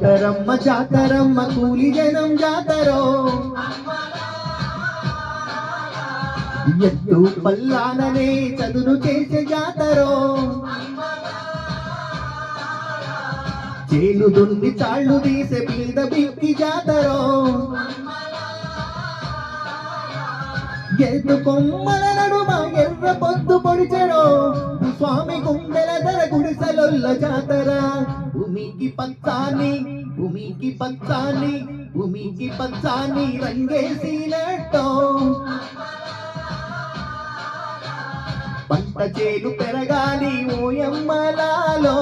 జాతరమ్మ జాతరమ్మ కూలి జనం జాతరో ఎత్తు పల్లాననే చదును చేసే జాతరో చేలు దున్ని చాళ్ళు తీసే మీద బిక్కి జాతరో ఎత్తు కొమ్మల నడుమ ఎర్ర పొద్దు పొడిచెరో స్వామి గుండెల ధర గుడిసెలొల్ల జాతర భూమికి పచ్చాని భూమికి పచ్చాని భూమికి పచ్చాని రంగేసినట్టో పంట చేలు పెరగాలి ఓయమ్మలాలో